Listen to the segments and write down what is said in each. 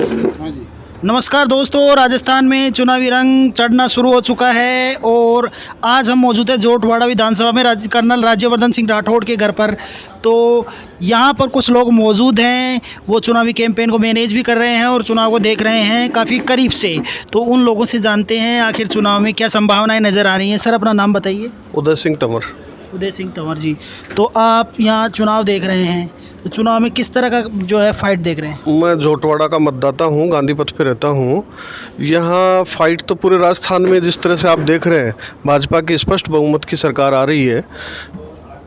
हाँ जी। नमस्कार दोस्तों, राजस्थान में चुनावी रंग चढ़ना शुरू हो चुका है और आज हम मौजूद हैं जोटवाड़ा विधानसभा में कर्नल राज्यवर्धन सिंह राठौड़ के घर पर। तो यहाँ पर कुछ लोग मौजूद हैं, वो चुनावी कैंपेन को मैनेज भी कर रहे हैं और चुनाव को देख रहे हैं काफ़ी करीब से। तो उन लोगों से जानते हैं आखिर चुनाव में क्या संभावनाएं नज़र आ रही हैं। सर, अपना नाम बताइए। उदय सिंह तंवर। उदय सिंह तंवर जी, तो आप यहाँ चुनाव देख रहे हैं, तो चुनाव में किस तरह का जो है फाइट देख रहे हैं? मैं जोटवाड़ा का मतदाता हूँ, गांधी पथ पे रहता हूँ। यहाँ फाइट तो पूरे राजस्थान में जिस तरह से आप देख रहे हैं, भाजपा की स्पष्ट बहुमत की सरकार आ रही है।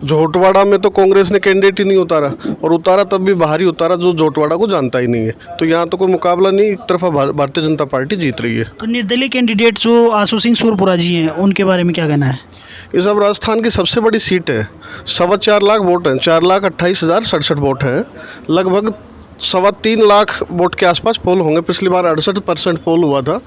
जोटवाड़ा में तो कांग्रेस ने कैंडिडेट ही नहीं उतारा, और उतारा तब भी बाहरी उतारा जो जोटवाड़ा को जानता ही नहीं है। तो यहाँ तो कोई मुकाबला नहीं, एक तरफा भारतीय जनता पार्टी जीत रही है। तो निर्दलीय कैंडिडेट जो आशु सिंह सूरपुरा जी हैं, उनके बारे में क्या कहना है? ये सब राजस्थान की सबसे बड़ी सीट है। 4.25 लाख वोट हैं, 4,28,067 वोट हैं। लगभग 3.25 लाख वोट के आसपास पोल होंगे। पिछली बार 68% पोल हुआ था।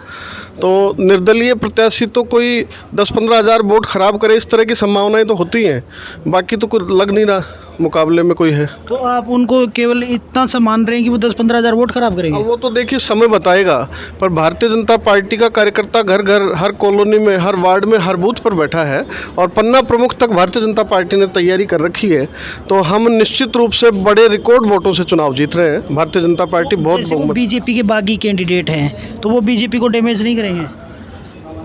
तो निर्दलीय प्रत्याशी तो कोई 10-15 हज़ार वोट खराब करे, इस तरह की संभावनाएं तो होती हैं। बाकी तो कुछ लग नहीं रहा मुकाबले में कोई है। तो आप उनको केवल इतना सा मान रहे हैं कि वो 10-15 हज़ार वोट खराब करेंगे? वो तो देखिए समय बताएगा। पर भारतीय जनता पार्टी का कार्यकर्ता घर घर, हर कॉलोनी में, हर वार्ड में, हर बूथ पर बैठा है और पन्ना प्रमुख तक भारतीय जनता पार्टी ने तैयारी कर रखी है। तो हम निश्चित रूप से बड़े रिकॉर्ड वोटों से चुनाव जीत रहे हैं। भारतीय जनता पार्टी बहुत बहुमत। बीजेपी के बागी कैंडिडेट हैं, तो वो बीजेपी को डैमेज नहीं करेंगे?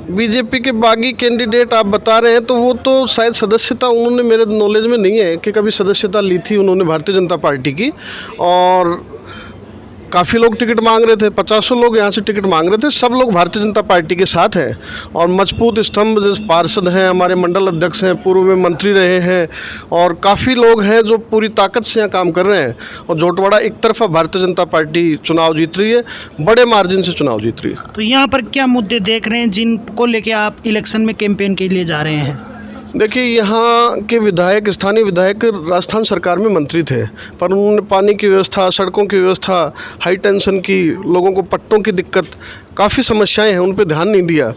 बीजेपी के बागी कैंडिडेट आप बता रहे हैं, तो वो तो शायद सदस्यता उन्होंने, मेरे नॉलेज में नहीं है कि कभी सदस्यता ली थी उन्होंने भारतीय जनता पार्टी की। और काफ़ी लोग टिकट मांग रहे थे, 50 लोग यहाँ से टिकट मांग रहे थे। सब लोग भारतीय जनता पार्टी के साथ हैं और मजबूत स्तंभ जैसे पार्षद हैं, हमारे मंडल अध्यक्ष हैं, पूर्व में मंत्री रहे हैं, और काफ़ी लोग हैं जो पूरी ताकत से यहाँ काम कर रहे हैं। और जोटवाड़ा एक तरफा भारतीय जनता पार्टी चुनाव जीत रही है, बड़े मार्जिन से चुनाव जीत रही है। तो यहाँ पर क्या मुद्दे देख रहे हैं जिनको लेके आप इलेक्शन में कैंपेन के लिए जा रहे हैं? देखिए, यहाँ के विधायक, स्थानीय विधायक राजस्थान सरकार में मंत्री थे, पर उन्होंने पानी की व्यवस्था, सड़कों की व्यवस्था, हाई टेंशन की, लोगों को पट्टों की दिक्कत, काफ़ी समस्याएं हैं, उन पर ध्यान नहीं दिया।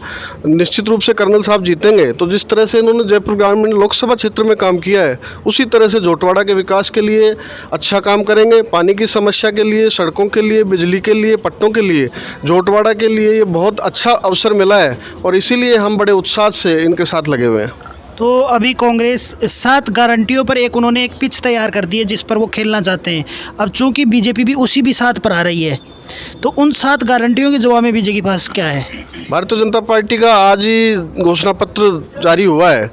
निश्चित रूप से कर्नल साहब जीतेंगे। तो जिस तरह से इन्होंने जयपुर ग्रामीण लोकसभा क्षेत्र में काम किया है, उसी तरह से जोटवाड़ा के विकास के लिए अच्छा काम करेंगे। पानी की समस्या के लिए, सड़कों के लिए, बिजली के लिए, पट्टों के लिए जोटवाड़ा के लिए ये बहुत अच्छा अवसर मिला है और इसीलिए हम बड़े उत्साह से इनके साथ लगे हुए हैं। तो अभी कांग्रेस 7 गारंटियों पर उन्होंने एक पिच तैयार कर दी है जिस पर वो खेलना चाहते हैं। अब चूंकि बीजेपी भी उसी भी 7 पर आ रही है, तो उन 7 गारंटियों के जवाब में बीजेपी के पास क्या है? भारतीय जनता पार्टी का आज ही घोषणा पत्र जारी हुआ है।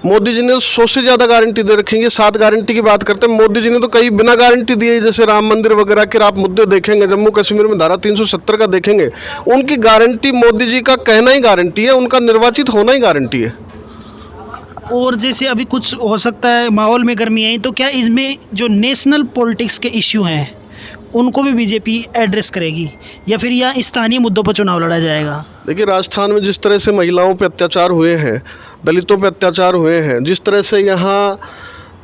मोदी जी ने 100 से ज़्यादा गारंटी दे रखी है। 7 गारंटी की बात करते हैं, मोदी जी ने तो कई बिना गारंटी दिए, जैसे राम मंदिर वगैरह के आप मुद्दे देखेंगे, जम्मू कश्मीर में धारा 370 का देखेंगे, उनकी गारंटी, मोदी जी का कहना ही गारंटी है, उनका निर्वाचित होना ही गारंटी है। और जैसे अभी कुछ हो सकता है माहौल में गर्मी आई, तो क्या इसमें जो नेशनल पॉलिटिक्स के इश्यू हैं उनको भी बीजेपी एड्रेस करेगी या फिर यह स्थानीय मुद्दों पर चुनाव लड़ा जाएगा? देखिए, राजस्थान में जिस तरह से महिलाओं पे अत्याचार हुए हैं, दलितों पे अत्याचार हुए हैं, जिस तरह से यहाँ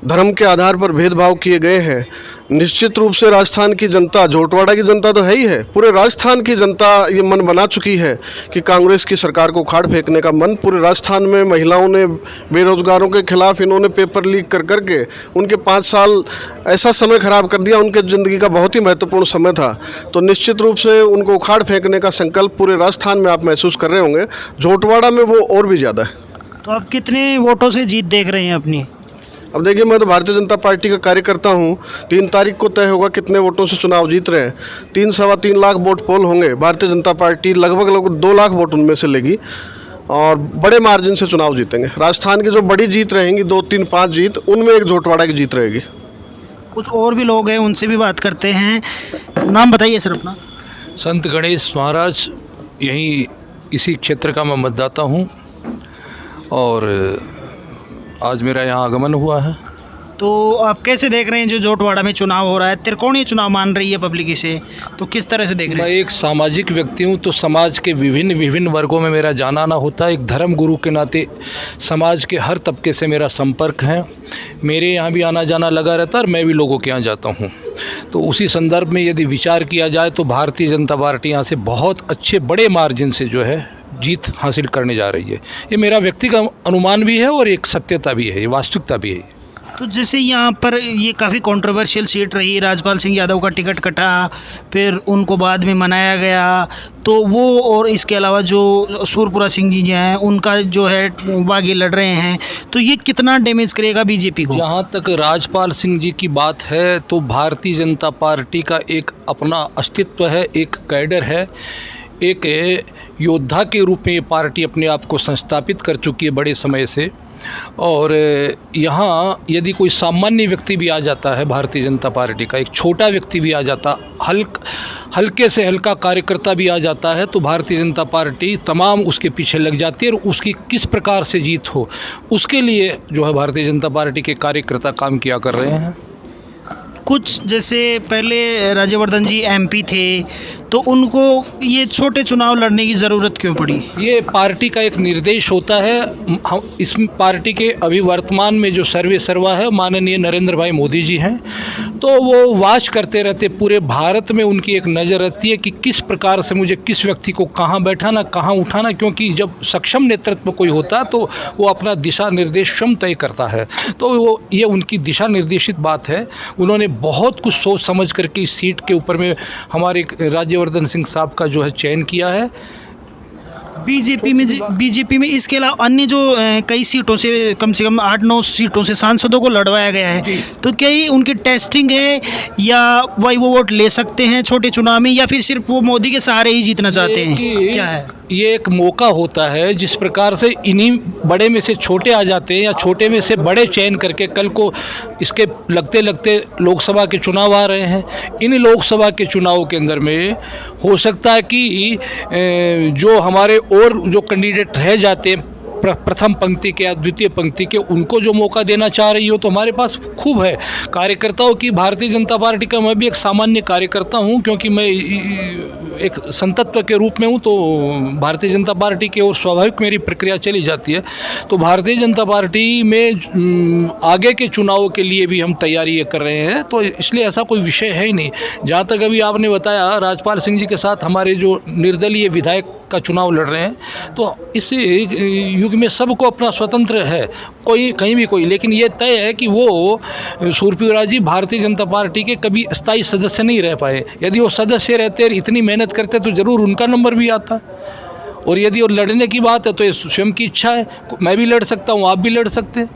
धर्म के आधार पर भेदभाव किए गए हैं, निश्चित रूप से राजस्थान की जनता, जोटवाड़ा की जनता तो है ही है, पूरे राजस्थान की जनता ये मन बना चुकी है कि कांग्रेस की सरकार को उखाड़ फेंकने का मन। पूरे राजस्थान में महिलाओं ने, बेरोजगारों के खिलाफ इन्होंने पेपर लीक कर करके उनके 5 साल ऐसा समय खराब कर दिया, उनके ज़िंदगी का बहुत ही महत्वपूर्ण समय था। तो निश्चित रूप से उनको उखाड़ फेंकने का संकल्प पूरे राजस्थान में आप महसूस कर रहे होंगे। जोटवाड़ा में वो और भी ज़्यादा है। तो आप कितने वोटों से जीत देख रहे हैं अपनी? अब देखिए, मैं तो भारतीय जनता पार्टी का कार्यकर्ता हूँ। 3 तारीख को तय होगा कितने वोटों से चुनाव जीत रहे हैं। 3-3.25 लाख वोट पोल होंगे। भारतीय जनता पार्टी लगभग 2 लाख वोट उनमें से लेगी और बड़े मार्जिन से चुनाव जीतेंगे। राजस्थान की जो बड़ी जीत रहेंगी, 2, 3, 5 जीत, उनमें एक जोटवाड़ा की जीत रहेगी। कुछ और भी लोग हैं, उनसे भी बात करते हैं। नाम बताइए सर अपना। संत गणेश महाराज, यहीं इसी क्षेत्र का मैं मतदाता हूँ और आज मेरा यहाँ आगमन हुआ है। तो आप कैसे देख रहे हैं जो जोटवाड़ा में चुनाव हो रहा है? त्रिकोणीय चुनाव मान रही है पब्लिक इसे, तो किस तरह से देख रहे मैं हैं? एक सामाजिक व्यक्ति हूँ, तो समाज के विभिन्न वर्गों में मेरा जाना आना होता है। एक धर्म गुरु के नाते समाज के हर तबके से मेरा संपर्क है। मेरे यहाँ भी आना जाना लगा रहता है और मैं भी लोगों के यहाँ जाता हूँ। तो उसी संदर्भ में यदि विचार किया जाए तो भारतीय जनता पार्टी यहाँ से बहुत अच्छे बड़े मार्जिन से जो है जीत हासिल करने जा रही है। ये मेरा व्यक्तिगत अनुमान भी है और एक सत्यता भी है, ये वास्तविकता भी है। तो जैसे यहाँ पर ये काफ़ी कंट्रोवर्शियल सीट रही, राजपाल सिंह यादव का टिकट कटा, फिर उनको बाद में मनाया गया, तो वो और इसके अलावा जो सूरपुरा सिंह जी हैं उनका जो है बागी लड़ रहे हैं, तो ये कितना डैमेज करेगा बीजेपी को? जहाँ तक राजपाल सिंह जी की बात है तो भारतीय जनता पार्टी का एक अपना अस्तित्व है, एक कैडर है, एक योद्धा के रूप में ये पार्टी अपने आप को संस्थापित कर चुकी है बड़े समय से। और यहाँ यदि कोई सामान्य व्यक्ति भी आ जाता है, भारतीय जनता पार्टी का एक छोटा व्यक्ति भी आ जाता, हल्के से हल्का कार्यकर्ता भी आ जाता है, तो भारतीय जनता पार्टी तमाम उसके पीछे लग जाती है और उसकी किस प्रकार से जीत हो उसके लिए जो है भारतीय जनता पार्टी के कार्यकर्ता काम किया कर रहे हैं। कुछ जैसे पहले राज्यवर्धन जी एमपी थे, तो उनको ये छोटे चुनाव लड़ने की ज़रूरत क्यों पड़ी? ये पार्टी का एक निर्देश होता है। हम इस पार्टी के अभी वर्तमान में जो सर्वे सर्वा है माननीय नरेंद्र भाई मोदी जी हैं, तो वो वॉच करते रहते, पूरे भारत में उनकी एक नज़र रहती है कि किस प्रकार से मुझे किस व्यक्ति को कहाँ बैठाना, कहाँ उठाना, क्योंकि जब सक्षम नेतृत्व कोई होता है तो वो अपना दिशा निर्देश स्वयं तय करता है। तो वो ये उनकी दिशा निर्देशित बात है। उन्होंने बहुत कुछ सोच समझ करके इस सीट के ऊपर में हमारे राज्यवर्धन सिंह साहब का जो है चयन किया है। बीजेपी में इसके अलावा अन्य जो कई सीटों से कम 8-9 सीटों से सांसदों को लड़वाया गया है, तो क्या ये उनकी टेस्टिंग है या वही वो वोट ले सकते हैं छोटे चुनाव में, या फिर सिर्फ वो मोदी के सहारे ही जीतना चाहते हैं? क्या है ये एक मौका होता है, जिस प्रकार से इन्हीं बड़े में से छोटे आ जाते हैं या छोटे में से बड़े चयन करके कल को इसके लगते लगते लोकसभा के चुनाव आ रहे हैं। इन लोकसभा के चुनाव के अंदर में हो सकता है कि जो हमारे और जो कैंडिडेट रह जाते हैं प्रथम पंक्ति के या द्वितीय पंक्ति के, उनको जो मौका देना चाह रही हो, तो हमारे पास खूब है कार्यकर्ताओं की। भारतीय जनता पार्टी का मैं भी एक सामान्य कार्यकर्ता हूं, क्योंकि मैं एक संतत्व के रूप में हूं, तो भारतीय जनता पार्टी की ओर स्वाभाविक मेरी प्रक्रिया चली जाती है। तो भारतीय जनता पार्टी में आगे के चुनावों के लिए भी हम तैयारी कर रहे हैं, तो इसलिए ऐसा कोई विषय है ही नहीं। जहाँ तक अभी आपने बताया राजपाल सिंह जी के साथ हमारे जो निर्दलीय विधायक का चुनाव लड़ रहे हैं, तो इस युग में सबको अपना स्वतंत्र है, कोई कहीं भी कोई, लेकिन ये तय है कि वो सूरपुरा जी भारतीय जनता पार्टी के कभी स्थायी सदस्य नहीं रह पाए। यदि वो सदस्य रहते और इतनी मेहनत करते तो ज़रूर उनका नंबर भी आता। और यदि वो लड़ने की बात है तो ये स्वयं की इच्छा है, मैं भी लड़ सकता हूँ, आप भी लड़ सकते हैं।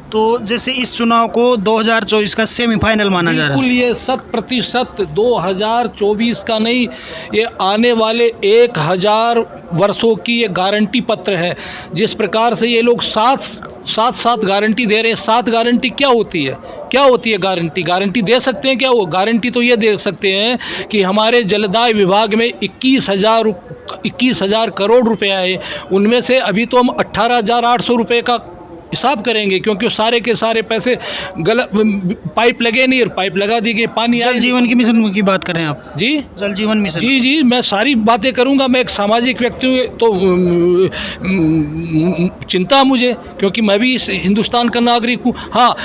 तो जैसे इस चुनाव को 2024 का सेमीफाइनल माना जा रहा है? बिल्कुल, ये 100% 2024 का नहीं, ये आने वाले 1000 वर्षों की ये गारंटी पत्र है। जिस प्रकार से ये लोग सात गारंटी दे रहे हैं, 7 गारंटी क्या होती है? क्या होती है गारंटी दे सकते हैं क्या? वो गारंटी तो ये दे सकते हैं कि हमारे जलदाय विभाग में 21,000 करोड़ रुपए आए, उनमें से अभी तो हम 18,800 रुपये का हिसाब करेंगे, क्योंकि सारे के सारे पैसे गलत पाइप लगे नहीं और पाइप लगा दी गई, पानी आया। जल जीवन की मिशन की बात कर रहे हैं आप? जी, जल जीवन मिशन। जी, मैं सारी बातें करूंगा। मैं एक सामाजिक व्यक्ति हूँ, तो चिंता मुझे, क्योंकि मैं भी इस हिंदुस्तान का नागरिक हूँ। हाँ,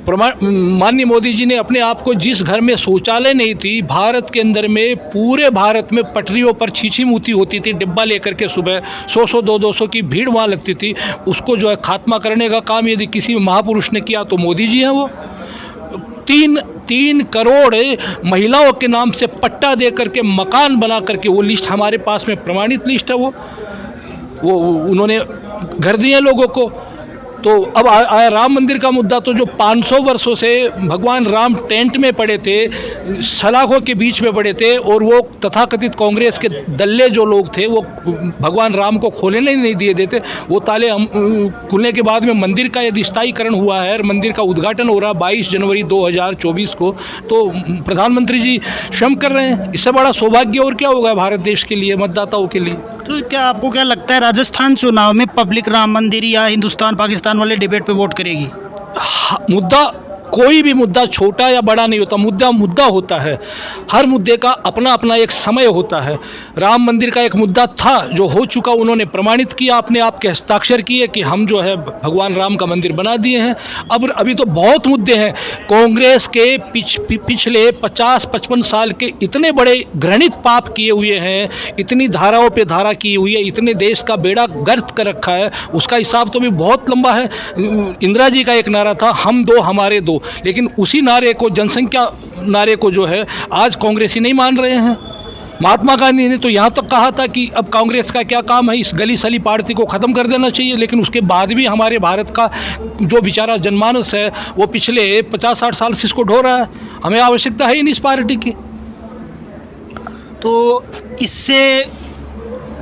माननीय मोदी जी ने अपने आप को, जिस घर में शौचालय नहीं थी भारत के अंदर में, पूरे भारत में पटरियों पर छीछी मूती होती थी, डिब्बा लेकर के सुबह 100 200 की भीड़ वहाँ लगती थी, उसको जो है खात्मा करने का काम यदि किसी महापुरुष ने किया तो मोदी जी हैं। वो 3 करोड़ महिलाओं के नाम से पट्टा दे करके मकान बना करके, वो लिस्ट हमारे पास में प्रमाणित लिस्ट है, वो उन्होंने घर दिए लोगों को। तो अब आया राम मंदिर का मुद्दा, तो जो 500 वर्षों से भगवान राम टेंट में पड़े थे, सलाखों के बीच में पड़े थे, और वो तथाकथित कांग्रेस के दल्ले जो लोग थे वो भगवान राम को खोलने नहीं दिए देते। वो ताले खुलने के बाद में मंदिर का यदि स्थायीकरण हुआ है, मंदिर का उद्घाटन हो रहा है 22 जनवरी 2024 को, तो प्रधानमंत्री जी स्वयं कर रहे हैं। इससे बड़ा सौभाग्य और क्या होगा भारत देश के लिए, मतदाताओं के लिए। तो क्या आपको क्या लगता है राजस्थान चुनाव में पब्लिक राम मंदिर या हिंदुस्तान पाकिस्तान वाले डिबेट पे वोट करेगी? मुद्दा कोई भी मुद्दा छोटा या बड़ा नहीं होता, मुद्दा मुद्दा होता है। हर मुद्दे का अपना अपना एक समय होता है। राम मंदिर का एक मुद्दा था जो हो चुका, उन्होंने प्रमाणित किया, अपने आप के हस्ताक्षर किए कि हम जो है भगवान राम का मंदिर बना दिए हैं। अब अभी तो बहुत मुद्दे हैं। कांग्रेस के पिछले 50-55 साल के इतने बड़े घृणित पाप किए हुए हैं, इतनी धाराओं पे धारा की हुई है, इतने देश का बेड़ा गर्क कर रखा है, उसका हिसाब तो भी बहुत लंबा है। इंदिरा जी का एक नारा था, हम दो हमारे दो, लेकिन उसी नारे को, जनसंख्या नारे को जो है आज कांग्रेसी नहीं मान रहे हैं। महात्मा गांधी ने तो यहाँ तक कहा था कि अब कांग्रेस का क्या काम है, इस गली सली पार्टी को ख़त्म कर देना चाहिए, लेकिन उसके बाद भी हमारे भारत का जो बेचारा जनमानस है वो पिछले 50-60 साल से इसको ढो रहा है। हमें आवश्यकता है ही नहीं इस पार्टी की। तो इससे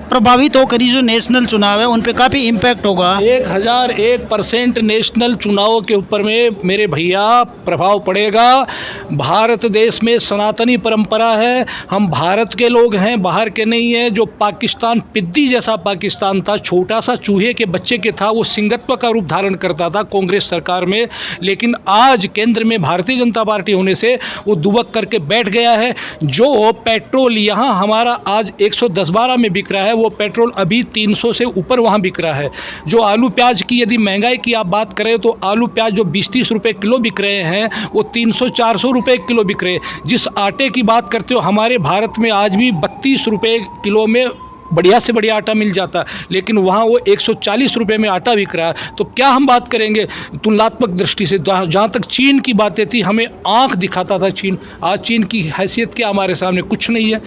प्रभावित होकर ही जो नेशनल चुनाव है उन पे काफ़ी इम्पैक्ट होगा। 1001% नेशनल चुनावों के ऊपर में मेरे भैया प्रभाव पड़ेगा। भारत देश में सनातनी परंपरा है, हम भारत के लोग हैं, बाहर के नहीं हैं। जो पाकिस्तान पिद्दी जैसा पाकिस्तान था, छोटा सा चूहे के बच्चे के था, वो सिंगत्व का रूप धारण करता था कांग्रेस सरकार में, लेकिन आज केंद्र में भारतीय जनता पार्टी होने से वो दुबक करके बैठ गया है। जो पेट्रोल यहाँ हमारा आज 110-12 में बिक रहा है, वो पेट्रोल अभी 300 से ऊपर वहाँ बिक रहा है। जो आलू प्याज की यदि महंगाई की आप बात करें तो आलू प्याज जो 20-30 रुपये किलो बिक रहे हैं वो 300-400 रुपये किलो बिक रहे हैं। जिस आटे की बात करते हो, हमारे भारत में आज भी 32 रुपये किलो में बढ़िया से बढ़िया आटा मिल जाता है, लेकिन वहाँ वो 140 रुपये में आटा बिक रहा है। तो क्या हम बात करेंगे तुलनात्मक दृष्टि से? जहाँ तक चीन की बातें थी, हमें आँख दिखाता था चीन, आज चीन की हैसियत क्या हमारे सामने? कुछ नहीं है।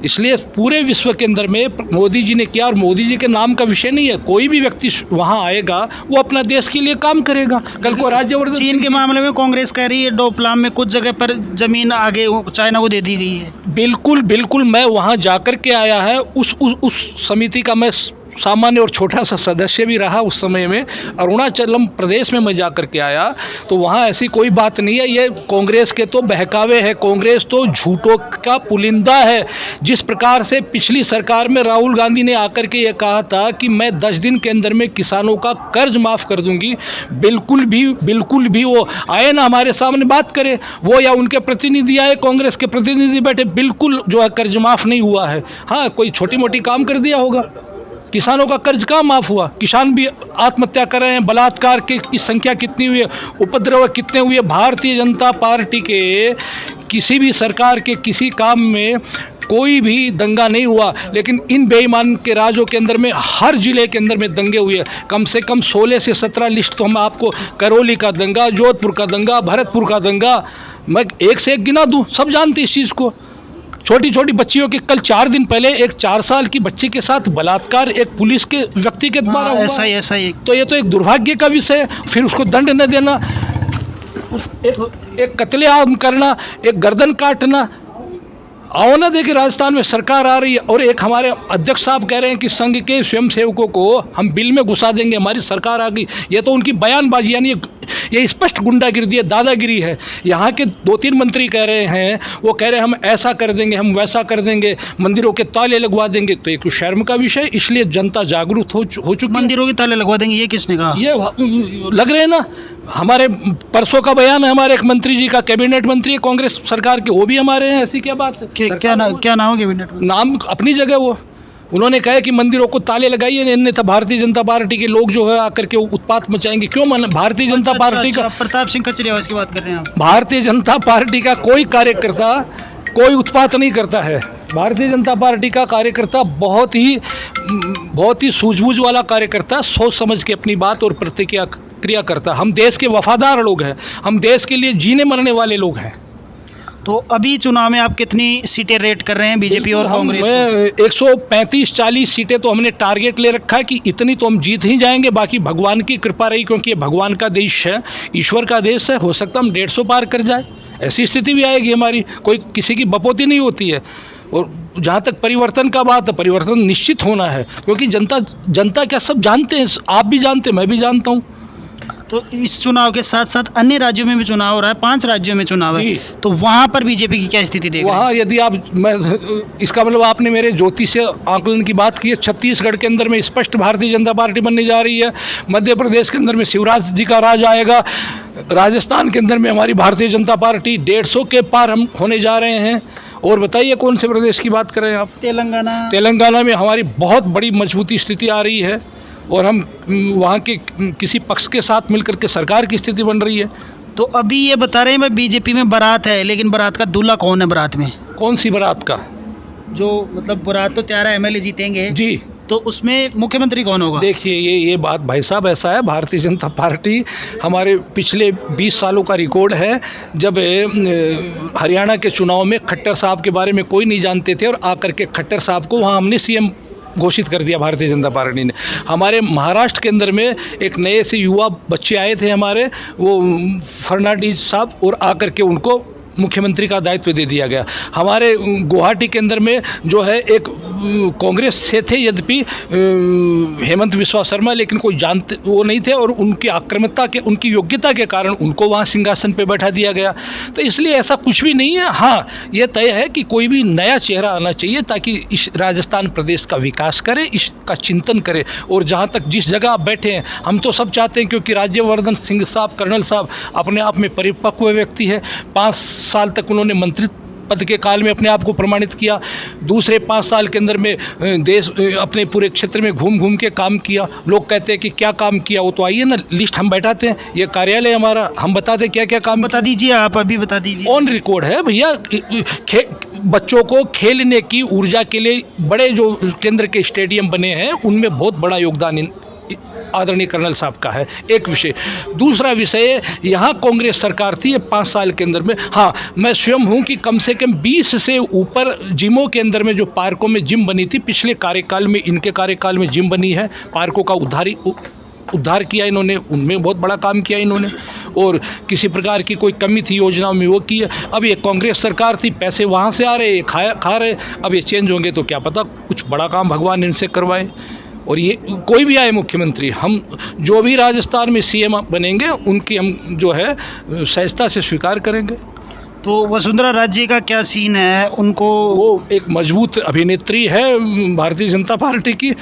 इसलिए पूरे विश्व के अंदर में मोदी जी ने किया, और मोदी जी के नाम का विषय नहीं है, कोई भी व्यक्ति वहाँ आएगा वो अपना देश के लिए काम करेगा। कल को राज्यवर्धन चीन के मामले में कांग्रेस कह रही है डोकलाम में कुछ जगह पर जमीन आगे चाइना को दे दी गई है। बिल्कुल बिल्कुल, मैं वहाँ जाकर के आया है, उस समिति का मैं सामान्य और छोटा सा सदस्य भी रहा उस समय में। अरुणाचलम प्रदेश में मैं जा कर के आया, तो वहाँ ऐसी कोई बात नहीं है। ये कांग्रेस के तो बहकावे है, कांग्रेस तो झूठों का पुलिंदा है। जिस प्रकार से पिछली सरकार में राहुल गांधी ने आकर के ये कहा था कि मैं 10 दिन के अंदर में किसानों का कर्ज माफ़ कर दूंगी, बिल्कुल भी वो आए ना हमारे सामने बात करे, वो या उनके प्रतिनिधि आए, कांग्रेस के प्रतिनिधि बैठे, बिल्कुल जो है कर्ज माफ़ नहीं हुआ है। हाँ, कोई छोटी मोटी काम कर दिया होगा। किसानों का कर्ज कहाँ माफ़ हुआ? किसान भी आत्महत्या कर रहे हैं। बलात्कार की संख्या कितनी हुई है, उपद्रव कितने हुए। भारतीय जनता पार्टी के किसी भी सरकार के किसी काम में कोई भी दंगा नहीं हुआ, लेकिन इन बेईमान के राज्यों के अंदर में हर जिले के अंदर में दंगे हुए। कम से कम 16 से 17 लिस्ट तो हम आपको, करौली का दंगा, जोधपुर का दंगा, भरतपुर का दंगा, मैं एक से एक गिना दूँ, सब जानते इस चीज़ को। छोटी छोटी बच्चियों के, कल 4 दिन पहले एक 4 साल की बच्ची के साथ बलात्कार एक पुलिस के व्यक्ति के द्वारा हुआ। ऐसा ही तो ये तो एक दुर्भाग्य का विषय है। फिर उसको दंड न देना, एक कत्लेआम करना, एक गर्दन काटना। आओ ना, देखिए राजस्थान में सरकार आ रही है और एक हमारे अध्यक्ष साहब कह रहे हैं कि संघ के स्वयंसेवकों को हम बिल में घुसा देंगे, हमारी सरकार आ गई। ये तो उनकी बयानबाजी, यानी ये स्पष्ट गुंडागिरी है, दादागिरी है। यहाँ के 2-3 मंत्री कह रहे हैं, वो कह रहे हैं हम ऐसा कर देंगे, हम वैसा कर देंगे, मंदिरों के ताले लगवा देंगे। तो एक शर्म का विषय, इसलिए जनता जागरूक हो चुकी। मंदिरों के ताले लगवा देंगे, ये किसने कहा? ये लग रहे हैं ना, हमारे परसों का बयान है हमारे एक मंत्री जी का, कैबिनेट मंत्री है कांग्रेस सरकार के, वो भी हमारे हैं। ऐसी क्या बात है? क्या नाम है कैबिनेट में? नाम अपनी जगह वो, उन्होंने कहा कि मंदिरों को ताले लगाइए, अन्यथा भारतीय जनता पार्टी के लोग जो है आकर के उत्पात मचाएंगे। क्यों भारतीय जनता पार्टी का, प्रताप सिंह खचरियावास की बात कर रहे हैं आप? भारतीय जनता पार्टी का कोई कार्यकर्ता कोई उत्पात नहीं करता है। भारतीय जनता पार्टी का कार्यकर्ता बहुत ही सूझबूझ वाला कार्यकर्ता, सोच समझ के अपनी बात और प्रतिक्रिया करता। हम देश के वफादार लोग हैं, हम देश के लिए जीने मरने वाले लोग हैं। तो अभी चुनाव में आप कितनी सीटें रेट कर रहे हैं बीजेपी और कांग्रेस को? 135-40 सीटें तो हमने टारगेट ले रखा है कि इतनी तो हम जीत ही जाएंगे। बाकी भगवान की कृपा रही, क्योंकि ये भगवान का देश है, ईश्वर का देश है। हो सकता हम 150 पार कर जाए, ऐसी स्थिति भी आएगी हमारी। कोई किसी की बपोती नहीं होती है। और जहाँ तक परिवर्तन का बात है, परिवर्तन निश्चित होना है, क्योंकि जनता क्या सब जानते हैं, आप भी जानते हैं, मैं भी जानता हूँ। तो इस चुनाव के साथ साथ अन्य राज्यों में भी चुनाव हो रहा है, 5 राज्यों में चुनाव है, जी। तो वहाँ पर बीजेपी की क्या स्थिति देख रहे हैं? वहाँ यदि आप मैं इसका मतलब आपने मेरे ज्योतिषीय आकलन की बात की है। छत्तीसगढ़ के अंदर में स्पष्ट भारतीय जनता पार्टी बनने जा रही है। मध्य प्रदेश के अंदर में शिवराज जी का राज आएगा। राजस्थान के अंदर में हमारी भारतीय जनता पार्टी 150 के पार हम होने जा रहे हैं। और बताइए कौन से प्रदेश की बात करें आप? तेलंगाना में हमारी बहुत बड़ी मजबूती स्थिति आ रही है और हम वहाँ के किसी पक्ष के साथ मिलकर के सरकार की स्थिति बन रही है। तो अभी ये बता रहे हैं भाई बीजेपी में बारात है, लेकिन बारात का दूल्हा कौन है बारात में? कौन सी बारात का? जो मतलब बारात तो 13 एमएलए जीतेंगे जी, तो उसमें मुख्यमंत्री कौन होगा? देखिए ये बात भाई साहब ऐसा है, भारतीय जनता पार्टी हमारे पिछले 20 सालों का रिकॉर्ड है। जब हरियाणा के चुनाव में खट्टर साहब के बारे में कोई नहीं जानते थे और आकर के खट्टर साहब को वहाँ हमने सीएम घोषित कर दिया भारतीय जनता पार्टी ने। हमारे महाराष्ट्र के अंदर में एक नए से युवा बच्चे आए थे हमारे, वो फर्नांडीज साहब, और आकर के उनको मुख्यमंत्री का दायित्व दे दिया गया। हमारे गुवाहाटी के अंदर में जो है एक कांग्रेस से थे यद्यपि हेमंत विश्वा शर्मा, लेकिन कोई जानते वो नहीं थे और उनकी आक्रामकता के, उनकी योग्यता के कारण उनको वहाँ सिंहासन पे बैठा दिया गया। तो इसलिए ऐसा कुछ भी नहीं है। हाँ, ये तय है कि कोई भी नया चेहरा आना चाहिए ताकि इस राजस्थान प्रदेश का विकास करे, इसका चिंतन करे। और जहाँ तक जिस जगह आप बैठे हैं, हम तो सब चाहते हैं, क्योंकि राज्यवर्धन सिंह साहब, कर्नल साहब अपने आप में परिपक्व व्यक्ति है। 5 साल तक उन्होंने मंत्री पद के काल में अपने आप को प्रमाणित किया। दूसरे 5 साल के अंदर में देश अपने पूरे क्षेत्र में घूम घूम के काम किया। लोग कहते हैं कि क्या काम किया, वो तो आइए ना, लिस्ट हम बैठाते हैं, ये कार्यालय हमारा, हम बताते हैं क्या क्या काम। बता दीजिए, आप अभी बता दीजिए। ऑन रिकॉर्ड है भैया। बच्चों को खेलने की ऊर्जा के लिए बड़े जो केंद्र के स्टेडियम बने हैं, उनमें बहुत बड़ा योगदान आदरणीय कर्नल साहब का है, एक विषय। दूसरा विषय, यहाँ कांग्रेस सरकार थी ये 5 साल के अंदर में। हाँ, मैं स्वयं हूँ कि कम से कम 20 से ऊपर जिमों के अंदर में, जो पार्कों में जिम बनी थी पिछले कार्यकाल में, इनके कार्यकाल में जिम बनी है, पार्कों का उद्धार किया इन्होंने, उनमें बहुत बड़ा काम किया इन्होंने। और किसी प्रकार की कोई कमी थी योजनाओं में, वो की है। अब ये कांग्रेस सरकार थी, पैसे वहाँ से आ रहे, खा रहे। अब ये चेंज होंगे तो क्या पता कुछ बड़ा काम भगवान इनसे करवाए। और ये कोई भी आए मुख्यमंत्री, हम जो भी राजस्थान में सीएम बनेंगे उनकी हम जो है सहजता से स्वीकार करेंगे। तो वसुंधरा राजे का क्या सीन है? उनको, वो एक मजबूत अभिनेत्री है भारतीय जनता पार्टी की,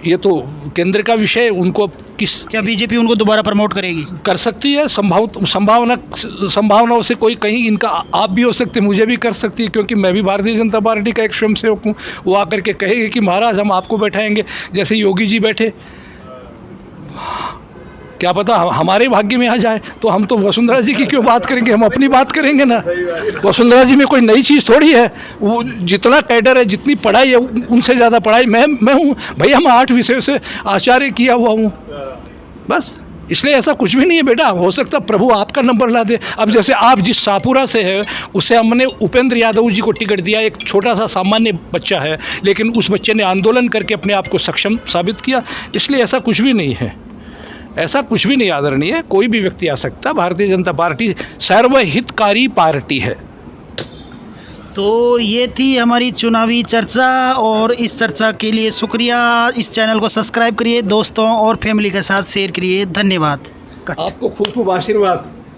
ये तो केंद्र का विषय। उनको क्या बीजेपी उनको दोबारा प्रमोट करेगी? कर सकती है, संभावनाओं से कोई कहीं इनका आप भी हो सकते, मुझे भी कर सकती है, क्योंकि मैं भी भारतीय जनता पार्टी का एक स्वयंसेवक हूँ। वो आकर के कहेगी कि महाराज हम आपको बैठाएंगे, जैसे योगी जी बैठे। क्या पता हमारे भाग्य में आ जाए। तो हम तो वसुंधरा जी की क्यों बात करेंगे, हम अपनी बात करेंगे ना। वसुंधरा जी में कोई नई चीज़ थोड़ी है, वो जितना कैडर है, जितनी पढ़ाई है, उनसे ज़्यादा पढ़ाई मैं हूँ भैया। मैं 8 विषयों से आचार्य किया हुआ हूँ बस। इसलिए ऐसा कुछ भी नहीं है बेटा। हो सकता प्रभु आपका नंबर ला दे। अब जैसे आप जिस शाहपुरा से है, उससे हमने उपेंद्र यादव जी को टिकट दिया। एक छोटा सा सामान्य बच्चा है, लेकिन उस बच्चे ने आंदोलन करके अपने आप को सक्षम साबित किया। इसलिए ऐसा कुछ भी नहीं है, ऐसा कुछ भी नहीं आदरणीय। कोई भी व्यक्ति आ सकता। भारतीय जनता पार्टी सर्वहितकारी पार्टी है। तो ये थी हमारी चुनावी चर्चा, और इस चर्चा के लिए शुक्रिया। इस चैनल को सब्सक्राइब करिए, दोस्तों और फैमिली के साथ शेयर करिए। धन्यवाद। आपको खूब खूब आशीर्वाद।